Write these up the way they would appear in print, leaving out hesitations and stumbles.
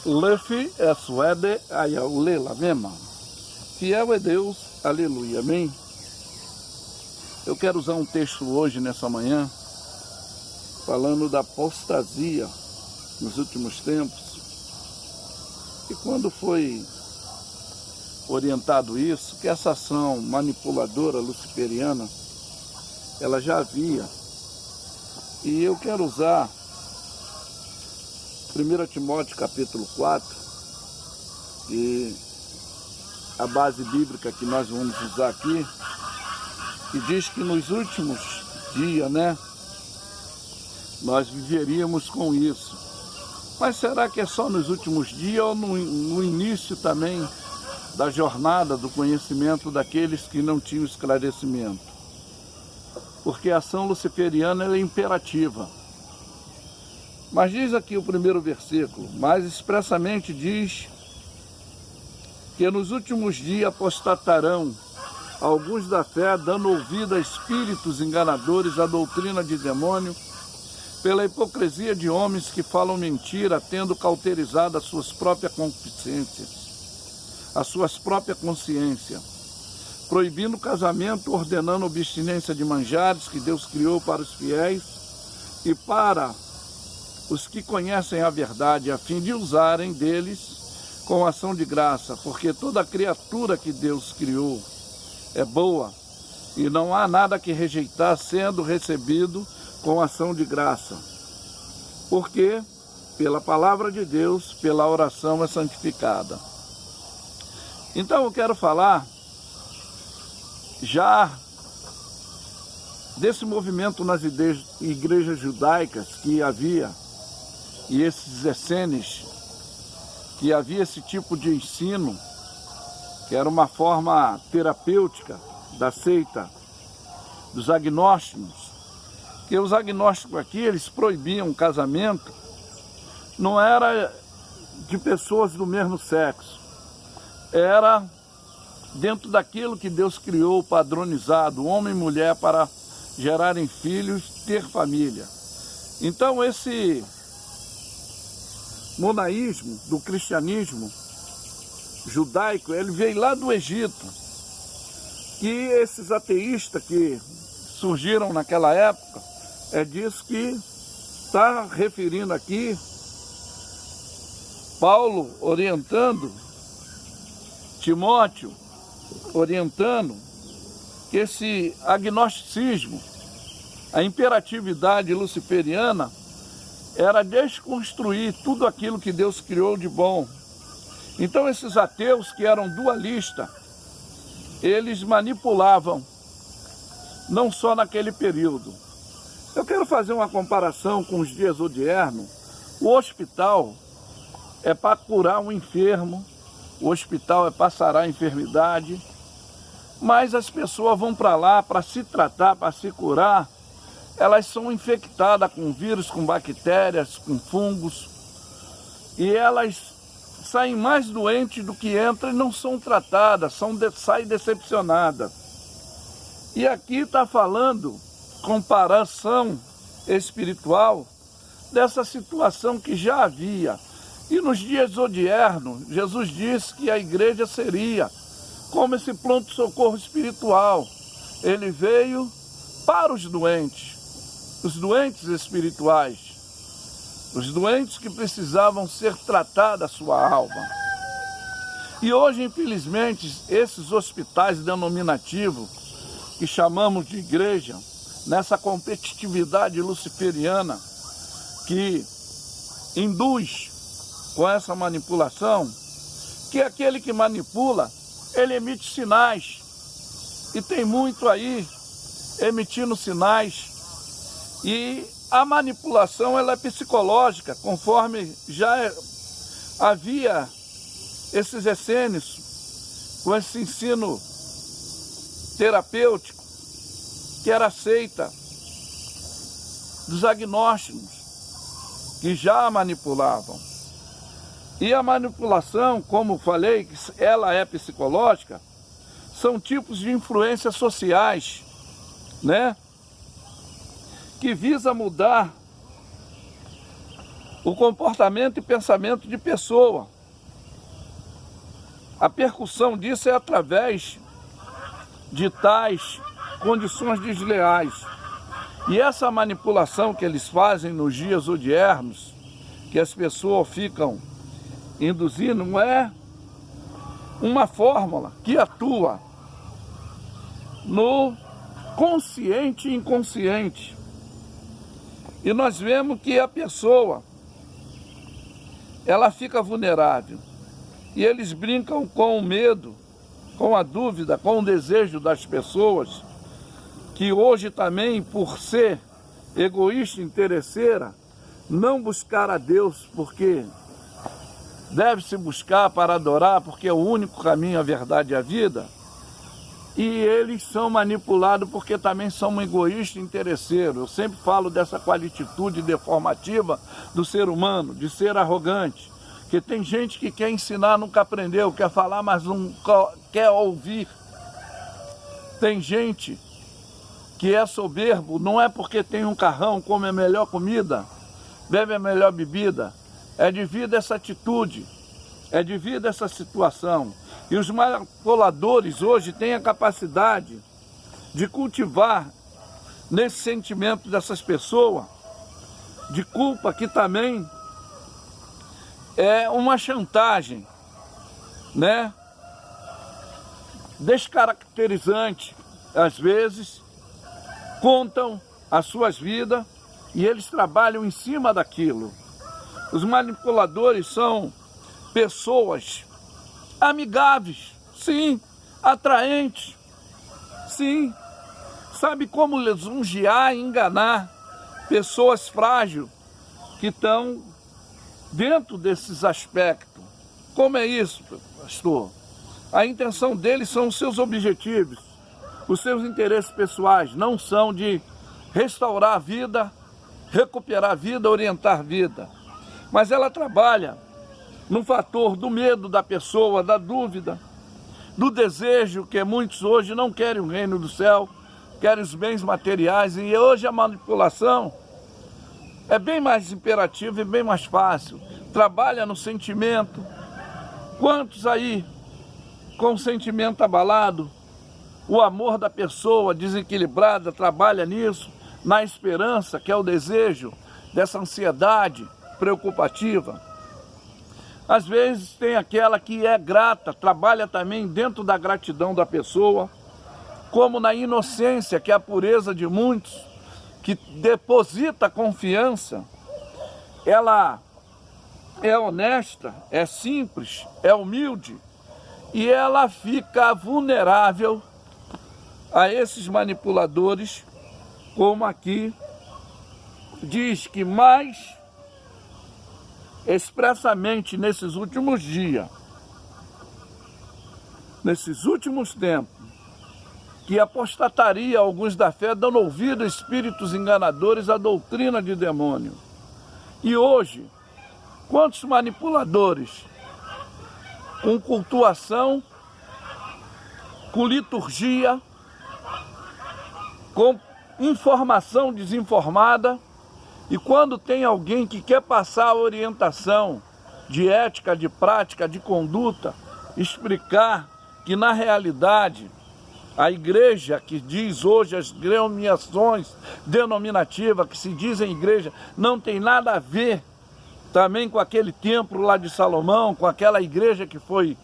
Lefi é suede ayaulela mesma. Fiel é Deus, aleluia, amém? Eu quero usar um texto hoje, nessa manhã, falando da apostasia nos últimos tempos. E quando foi orientado isso, que essa ação manipuladora luciferiana, ela já havia. E eu quero usar 1 Timóteo capítulo 4, e a base bíblica que nós vamos usar aqui, que diz que nos últimos dias, nós viveríamos com isso. Mas será que é só nos últimos dias ou no início também da jornada do conhecimento daqueles que não tinham esclarecimento? Porque a ação luciferiana ela é imperativa. Mas diz aqui o primeiro versículo, mais expressamente diz que nos últimos dias apostatarão alguns da fé, dando ouvido a espíritos enganadores, a doutrina de demônio, pela hipocrisia de homens que falam mentira, tendo cauterizado as suas próprias concupiscências, as suas próprias consciências, proibindo o casamento, ordenando a abstinência de manjares que Deus criou para os fiéis e para os que conhecem a verdade, a fim de usarem deles com ação de graça, porque toda criatura que Deus criou é boa, e não há nada que rejeitar sendo recebido com ação de graça. Porque pela palavra de Deus, pela oração é santificada. Então eu quero falar já desse movimento nas igrejas judaicas que havia, e esses essenes, que havia esse tipo de ensino, que era uma forma terapêutica da seita dos agnósticos, que os agnósticos aqui, eles proibiam o casamento, não era de pessoas do mesmo sexo, era dentro daquilo que Deus criou, padronizado, homem e mulher, para gerarem filhos, ter família. Então esse monaísmo do cristianismo judaico, ele veio lá do Egito, que esses ateístas que surgiram naquela época, é disso que está referindo aqui Paulo orientando Timóteo, orientando que esse agnosticismo, a imperatividade luciferiana, era desconstruir tudo aquilo que Deus criou de bom. Então esses ateus que eram dualistas, eles manipulavam, não só naquele período. Eu quero fazer uma comparação com os dias odiernos. O hospital é para curar um enfermo, o hospital é para sarar a enfermidade, mas as pessoas vão para lá para se tratar, para se curar, elas são infectadas com vírus, com bactérias, com fungos, e elas saem mais doentes do que entram e não são tratadas, saem decepcionadas. E aqui está falando, comparação espiritual, dessa situação que já havia. E nos dias odiernos, Jesus disse que a igreja seria como esse pronto-socorro espiritual. Ele veio para os doentes espirituais, os doentes que precisavam ser tratados a sua alma. E hoje, infelizmente, esses hospitais denominativos, que chamamos de igreja, nessa competitividade luciferiana, que induz com essa manipulação, que aquele que manipula, ele emite sinais, e tem muito aí emitindo sinais, e a manipulação ela é psicológica, conforme já havia esses essênios, com esse ensino terapêutico, que era a seita dos agnósticos, que já manipulavam. E a manipulação, como falei, ela é psicológica, são tipos de influências sociais, que visa mudar o comportamento e pensamento de pessoa. A percussão disso é através de tais condições desleais. E essa manipulação que eles fazem nos dias odiernos, que as pessoas ficam induzindo, não é uma fórmula que atua no consciente e inconsciente. E nós vemos que a pessoa, ela fica vulnerável. E eles brincam com o medo, com a dúvida, com o desejo das pessoas, que hoje também, por ser egoísta e interesseira, não buscar a Deus, porque deve-se buscar para adorar, porque é o único caminho, a verdade e a vida. E eles são manipulados porque também são egoístas e interesseiros. Eu sempre falo dessa qualititude deformativa do ser humano, de ser arrogante. Porque tem gente que quer ensinar, nunca aprendeu, quer falar, mas não quer ouvir. Tem gente que é soberbo, não é porque tem um carrão, come a melhor comida, bebe a melhor bebida. É devido a essa atitude, é devido a essa situação. E os manipuladores hoje têm a capacidade de cultivar nesse sentimento dessas pessoas, de culpa, que também é uma chantagem, né? Descaracterizante. Às vezes, contam as suas vidas e eles trabalham em cima daquilo. Os manipuladores são pessoas amigáveis, sim, atraentes, sim. Sabe como lisonjear e enganar pessoas frágeis que estão dentro desses aspectos. Como é isso, pastor? A intenção deles são os seus objetivos, os seus interesses pessoais, não são de restaurar a vida, recuperar a vida, orientar a vida. Mas ela trabalha no fator do medo da pessoa, da dúvida, do desejo, que muitos hoje não querem o reino do céu, querem os bens materiais, e hoje a manipulação é bem mais imperativa e bem mais fácil. Trabalha no sentimento. Quantos aí, com o sentimento abalado, o amor da pessoa desequilibrada, trabalha nisso, na esperança, que é o desejo dessa ansiedade preocupativa. Às vezes tem aquela que é grata, trabalha também dentro da gratidão da pessoa, como na inocência, que é a pureza de muitos, que deposita confiança. Ela é honesta, é simples, é humilde, e ela fica vulnerável a esses manipuladores, como aqui diz que mais expressamente nesses últimos dias, nesses últimos tempos, que apostataria alguns da fé, dando ouvido a espíritos enganadores, à doutrina de demônio. E hoje, quantos manipuladores com cultuação, com liturgia, com informação desinformada, e quando tem alguém que quer passar a orientação de ética, de prática, de conduta, explicar que na realidade a igreja que diz hoje as denominativas que se dizem igreja não tem nada a ver também com aquele templo lá de Salomão, com aquela igreja que foi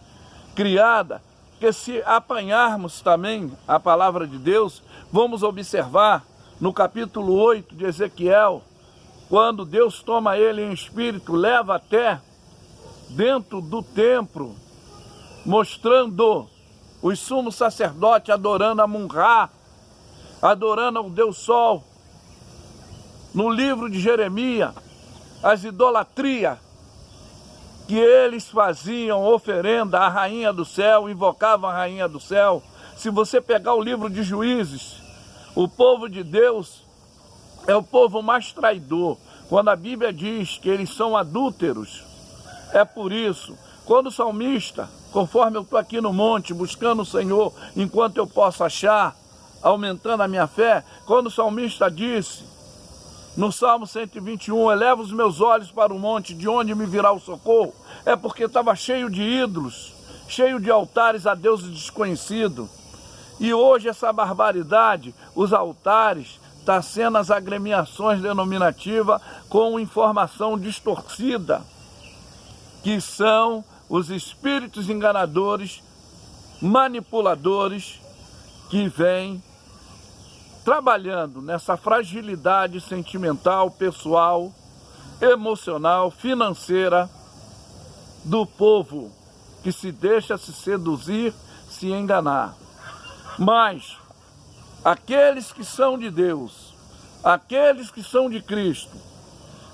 criada, porque se apanharmos também a palavra de Deus, vamos observar no capítulo 8 de Ezequiel, quando Deus toma ele em espírito, leva até dentro do templo, mostrando os sumos sacerdotes adorando a Mun-Ra, adorando ao Deus Sol. No livro de Jeremias, as idolatrias que eles faziam oferenda à rainha do céu, invocavam a rainha do céu. Se você pegar o livro de Juízes, o povo de Deus é o povo mais traidor. Quando a Bíblia diz que eles são adúlteros, é por isso. Quando o salmista, conforme eu estou aqui no monte, buscando o Senhor, enquanto eu posso achar, aumentando a minha fé, quando o salmista disse, No Salmo 121, eleva os meus olhos para o monte, de onde me virá o socorro? É porque estava cheio de ídolos, cheio de altares a deuses desconhecidos. E hoje essa barbaridade, os altares, está sendo as agremiações denominativas com informação distorcida, que são os espíritos enganadores, manipuladores, que vêm trabalhando nessa fragilidade sentimental, pessoal, emocional, financeira do povo, que se deixa se seduzir, se enganar. Mas aqueles que são de Deus, aqueles que são de Cristo,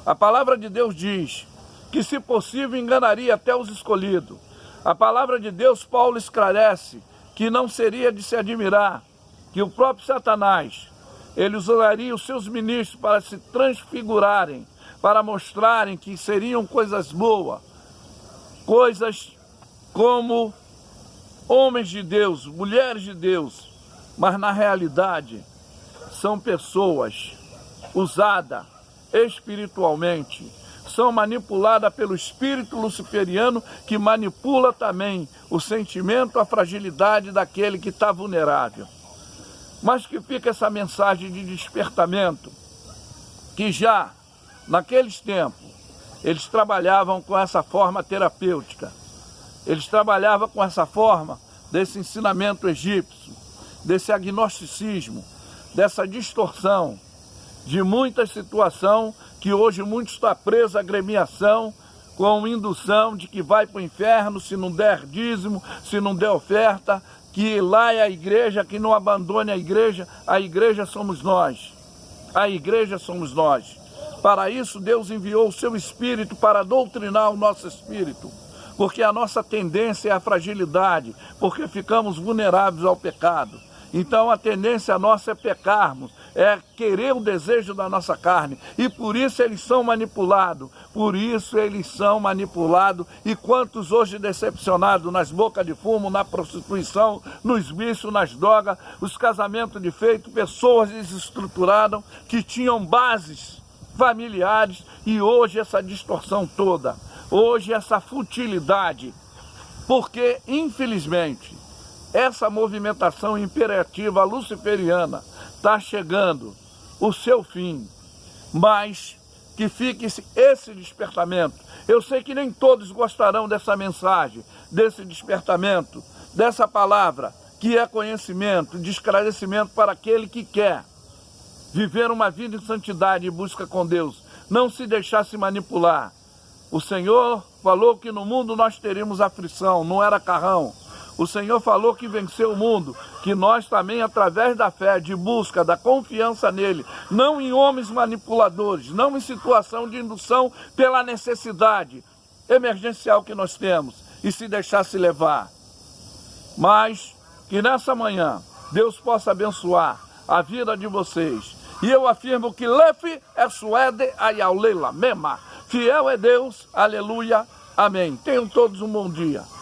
a palavra de Deus diz que, se possível, enganaria até os escolhidos. A palavra de Deus, Paulo esclarece que não seria de se admirar que o próprio Satanás, ele usaria os seus ministros para se transfigurarem, para mostrarem que seriam coisas boas, coisas como homens de Deus, mulheres de Deus, mas na realidade são pessoas usadas espiritualmente, são manipuladas pelo espírito luciferiano, que manipula também o sentimento, a fragilidade daquele que está vulnerável. Mas que fica essa mensagem de despertamento, que já naqueles tempos eles trabalhavam com essa forma terapêutica, eles trabalhavam com essa forma desse ensinamento egípcio, desse agnosticismo, dessa distorção de muita situação, que hoje muitos estão presos à agremiação, com indução de que vai para o inferno se não der dízimo, se não der oferta, que lá é a igreja, que não abandone a igreja somos nós, a igreja somos nós. Para isso Deus enviou o seu Espírito para doutrinar o nosso espírito, porque a nossa tendência é a fragilidade, porque ficamos vulneráveis ao pecado. Então a tendência nossa é pecarmos, é querer o desejo da nossa carne. E por isso eles são manipulados, E quantos hoje decepcionados nas bocas de fumo, na prostituição, nos vícios, nas drogas, os casamentos de feito, pessoas desestruturadas que tinham bases familiares, e hoje essa distorção toda, hoje essa futilidade, porque infelizmente essa movimentação imperativa luciferiana está chegando o seu fim, mas que fique esse despertamento. Eu sei que nem todos gostarão dessa mensagem, desse despertamento, dessa palavra, que é conhecimento, de esclarecimento para aquele que quer viver uma vida em santidade e busca com Deus, não se deixar se manipular. O Senhor falou que no mundo nós teríamos aflição, não era carrão. O Senhor falou que venceu o mundo, que nós também, através da fé, de busca, da confiança nele, não em homens manipuladores, não em situação de indução pela necessidade emergencial que nós temos, e se deixar se levar. Mas que nessa manhã Deus possa abençoar a vida de vocês. E eu afirmo que Lefe é suede ayaulela mema. Fiel é Deus, aleluia, amém. Tenham todos um bom dia.